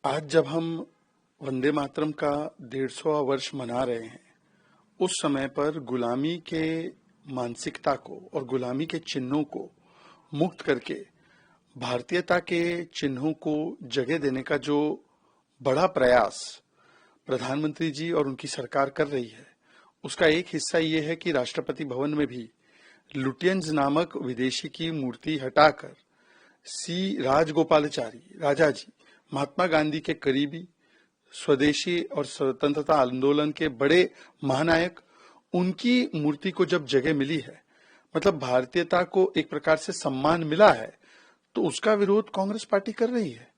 आज जब हम वंदे मातरम का 150वां वर्ष मना रहे हैं, उस समय पर गुलामी के मानसिकता को और गुलामी के चिन्हों को मुक्त करके भारतीयता के चिन्हों को जगह देने का जो बड़ा प्रयास प्रधानमंत्री जी और उनकी सरकार कर रही है, उसका एक हिस्सा ये है कि राष्ट्रपति भवन में भी लुटियंस नामक विदेशी की मूर्ति हटाकर सी राजगोपालाचारी राजा जी, महात्मा गांधी के करीबी, स्वदेशी और स्वतंत्रता आंदोलन के बड़े महानायक, उनकी मूर्ति को जब जगह मिली है, मतलब भारतीयता को एक प्रकार से सम्मान मिला है, तो उसका विरोध कांग्रेस पार्टी कर रही है।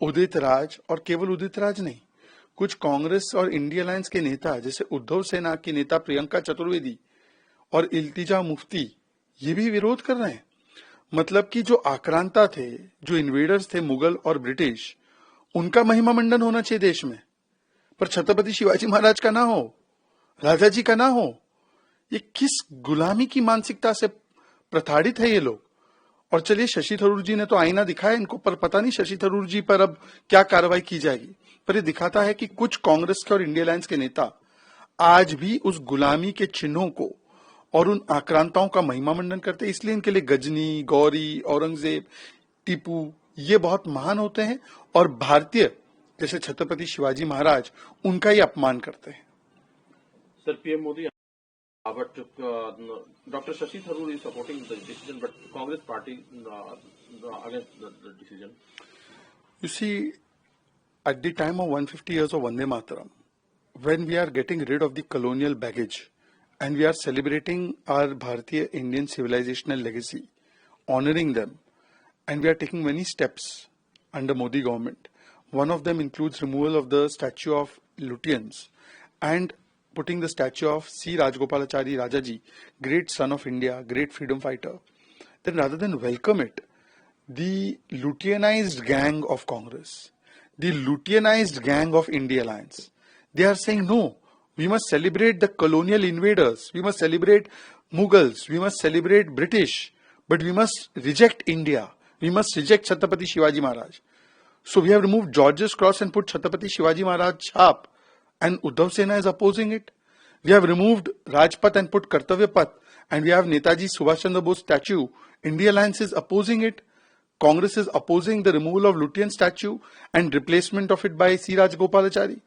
उदित राज, और केवल उदित राज नहीं, कुछ कांग्रेस और इंडिया अलायंस के नेता जैसे उद्धव सेना की नेता प्रियंका चतुर्वेदी और इल्तिजा मुफ्ती, ये भी विरोध कर रहे हैं। मतलब कि जो आक्रांता थे, जो इन्वेडर्स थे मुगल और ब्रिटिश, उनका महिमा मंडन होना चाहिए देश में, पर छत्रपति शिवाजी महाराज का ना हो, राजा जी का ना हो। ये किस गुलामी की मानसिकता से प्रताड़ित है ये लोग। और चलिए, शशि थरूर जी ने तो आईना दिखाया इनको, पर पता नहीं शशि थरूर जी पर अब क्या कार्रवाई की जाएगी। पर ये दिखाता है कि कुछ कांग्रेस के और इंडिया अलायंस के नेता आज भी उस गुलामी के चिन्हों को और उन आक्रांताओं का महिमा मंडन करते हैं। इसलिए इनके लिए गजनी, गौरी, औरंगजेब, टीपू ये बहुत महान होते हैं, और भारतीय जैसे छत्रपति शिवाजी महाराज उनका ही अपमान करते हैं। Sir, PM Modi, but Dr. Shashi Tharoor is supporting the decision, but Congress party against the decision. You see, at the time of 150 years of Vande Mataram, when we are getting rid of the colonial baggage and we are celebrating our Bharatiya Indian civilizational legacy, honoring them, and we are taking many steps under Modi government. One of them includes removal of the statue of Lutyens and putting the statue of C. Rajgopalachari Rajaji, great son of India, great freedom fighter. Then rather than welcome it, the Lutyenized gang of Congress, the Lutyenized gang of India Alliance, they are saying no, we must celebrate the colonial invaders, we must celebrate Mughals, we must celebrate British, but we must reject India, we must reject Chhatrapati Shivaji Maharaj. So we have removed George's cross and put Chhatrapati Shivaji Maharaj chhap, and Uddhav Sena is opposing it. We have removed Rajpath and put Kartavya Path, and we have Netaji Subhash Chandra Bose statue. India Alliance is opposing it. Congress is opposing the removal of Lutyen statue and replacement of it by C. Rajgopalachari.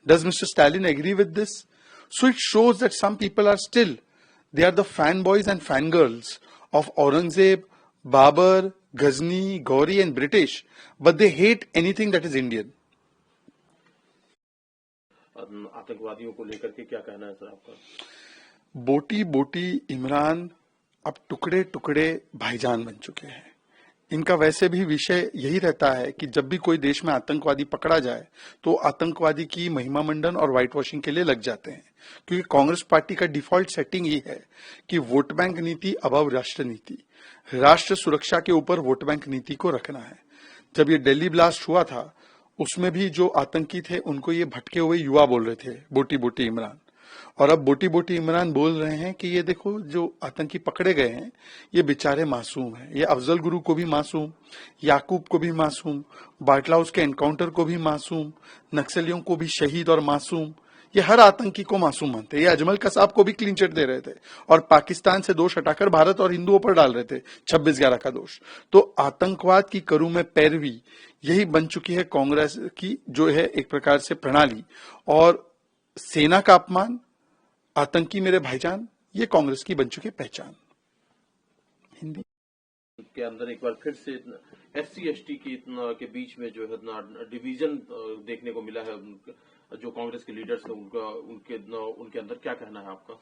Does Mr. Stalin agree with this? So it shows that some people are still, they are the fanboys and fangirls of Aurangzeb, Babur, Ghazni, Gauri and British, but they hate anything that is Indian. आतंकवादियों को लेकर के क्या कहना है sir आपका? बोटी बोटी इमरान अब टुकड़े टुकड़े भाईजान बन चुके हैं। इनका वैसे भी विषय यही रहता है कि जब भी कोई देश में आतंकवादी पकड़ा जाए तो आतंकवादी की महिमा मंडन और व्हाइट वॉशिंग के लिए लग जाते हैं, क्योंकि कांग्रेस पार्टी का डिफॉल्ट सेटिंग ही है कि वोट बैंक नीति अबव राष्ट्र नीति, राष्ट्र सुरक्षा के ऊपर वोट बैंक नीति को रखना है। जब ये दिल्ली ब्लास्ट हुआ था, उसमें भी जो आतंकी थे उनको ये भटके हुए युवा बोल रहे थे, बोटी बोटी इमरान। और अब बोटी बोटी इमरान बोल रहे हैं कि ये देखो, जो आतंकी पकड़े गए हैं ये बेचारे मासूम हैं। ये अफजल गुरु को भी मासूम, याकूब को भी मासूम, बाटला हाउस के एनकाउंटर को भी मासूम, नक्सलियों को भी शहीद और मासूम, ये हर आतंकी को मासूम मानते हैं। ये अजमल कसाब को भी क्लीन चिट दे रहे थे और पाकिस्तान से दोष हटाकर भारत और हिंदुओं पर डाल रहे थे 26/11 का दोष। तो आतंकवाद की करू में पैरवी यही बन चुकी है कांग्रेस की, जो है एक प्रकार से प्रणाली। और सेना का अपमान, आतंकी मेरे भाईजान, ये कांग्रेस की बन चुकी पहचान। हिंदी के अंदर एक बार फिर से SC/ST के बीच में जो है डिवीजन देखने को मिला है। जो कांग्रेस के लीडर्स हैं उनके अंदर क्या कहना है आपका?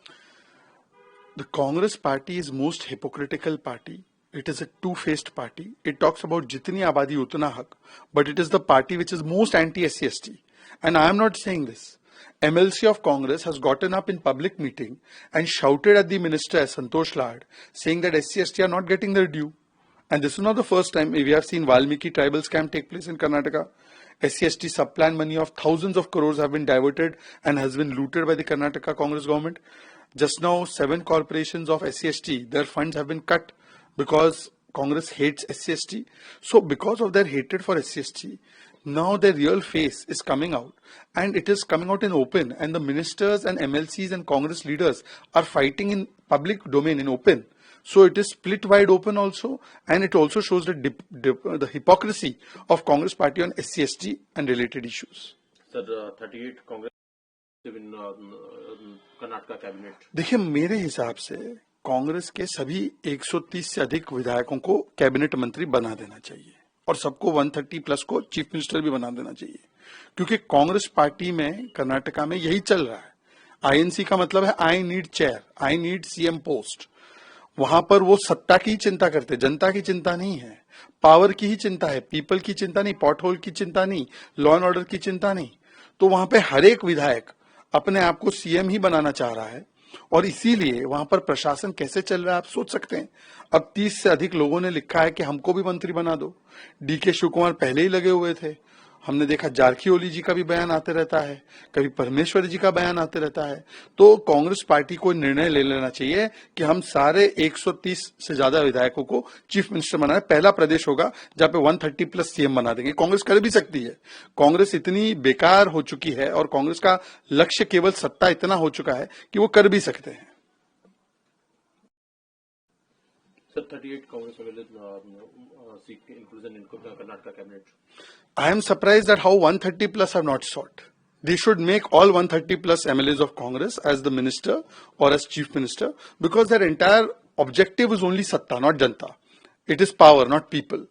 The Congress party is most hypocritical party. It is a two-faced party. It talks about jitni abadi utna hak, but it is the party which is most anti-SC/ST. And I am not saying this. MLC of Congress has gotten up in public meeting and shouted at the minister Santosh Lad, saying that SC/ST are not getting their due. And this is not the first time we have seen Valmiki tribal scam take place in Karnataka. SC/ST sub-plan money of thousands of crores have been diverted and has been looted by the Karnataka Congress government. Just now, 7 corporations of SC/ST, their funds have been cut because Congress hates SC/ST. So because of their hatred for SC/ST, now their real face is coming out, and it is coming out in open, and the ministers and MLCs and Congress leaders are fighting in public domain in open. So it is split wide open also, and it also shows the hypocrisy of Congress party on SC/ST and related issues. Sir, 38 Congress in Karnataka cabinet. देखिए, मेरे हिसाब से कांग्रेस के सभी 130 से अधिक विधायकों को कैबिनेट मंत्री बना देना चाहिए, और सबको 130 प्लस को चीफ मिनिस्टर भी बना देना चाहिए, क्योंकि कांग्रेस पार्टी में कर्नाटका में यही चल रहा है। आईएनसी का मतलब है I need chair, I need CM post. वहां पर वो सत्ता की चिंता करते, जनता की चिंता नहीं है, पावर की ही चिंता है, पीपल की चिंता नहीं, पॉट होल की चिंता नहीं, लॉ एंड ऑर्डर की चिंता नहीं। तो वहां पे हर एक विधायक अपने आप को सीएम ही बनाना चाह रहा है, और इसीलिए वहां पर प्रशासन कैसे चल रहा है आप सोच सकते हैं। अब 30 से अधिक लोगों ने लिखा है कि हमको भी मंत्री बना दो। डीके शिव कुमार पहले ही लगे हुए थे, हमने देखा जारकीहोली जी का भी बयान आते रहता है, कभी परमेश्वर जी का बयान आते रहता है। तो कांग्रेस पार्टी को निर्णय ले लेना चाहिए कि हम सारे 130 से ज्यादा विधायकों को चीफ मिनिस्टर बनाए। पहला प्रदेश होगा जहां पे 130 प्लस सीएम बना देंगे। कांग्रेस कर भी सकती है। कांग्रेस इतनी बेकार हो चुकी है और कांग्रेस का लक्ष्य केवल सत्ता इतना हो चुका है कि वो कर भी सकते हैं। Sir, 38 Congress seek inclusion in Karnataka cabinet. I am surprised at how 130 plus have not sought. They should make all 130 plus MLAs of Congress as the minister or as chief minister, because their entire objective is only satta, not janta. It is power, not people.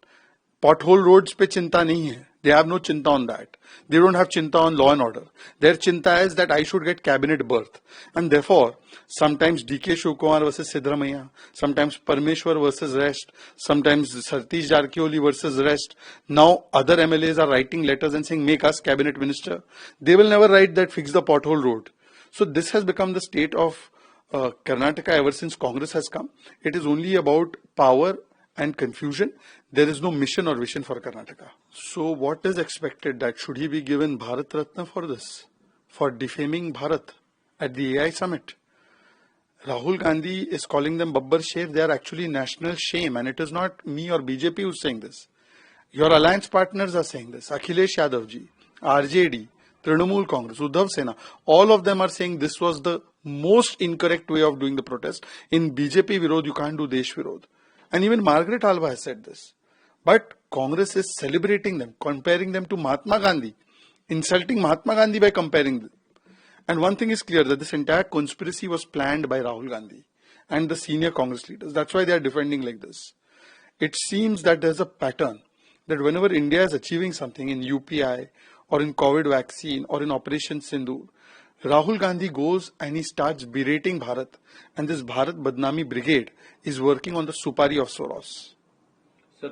Pothole roads pe chinta nahi hai. They have no chinta on that. They don't have chinta on law and order. Their chinta is that I should get cabinet berth. And therefore, sometimes DK Shiv Kumar versus Siddaramaiah, sometimes Parmeshwar versus rest, sometimes Satish Jarkioli versus rest. Now other MLAs are writing letters and saying, make us cabinet minister. They will never write that fix the pothole road. So this has become the state of Karnataka ever since Congress has come. It is only about power and confusion. There is no mission or vision for Karnataka. So what is expected? That should he be given Bharat Ratna for this? For defaming Bharat at the AI summit? Rahul Gandhi is calling them Babbar Sher. They are actually national shame, and it is not me or BJP who's saying this. Your alliance partners are saying this. Akhilesh Yadav ji, RJD, Trinamool Congress, Uddhav Sena, all of them are saying this was the most incorrect way of doing the protest. In BJP Virod, you can't do Desh Virod. And even Margaret Alva has said this. But Congress is celebrating them, comparing them to Mahatma Gandhi, insulting Mahatma Gandhi by comparing them. And one thing is clear, that this entire conspiracy was planned by Rahul Gandhi and the senior Congress leaders. That's why they are defending like this. It seems that there's a pattern that whenever India is achieving something in UPI or in COVID vaccine or in Operation Sindoor, Rahul Gandhi goes and he starts berating Bharat, and this Bharat Badnami Brigade is working on the Supari of Soros. Sir,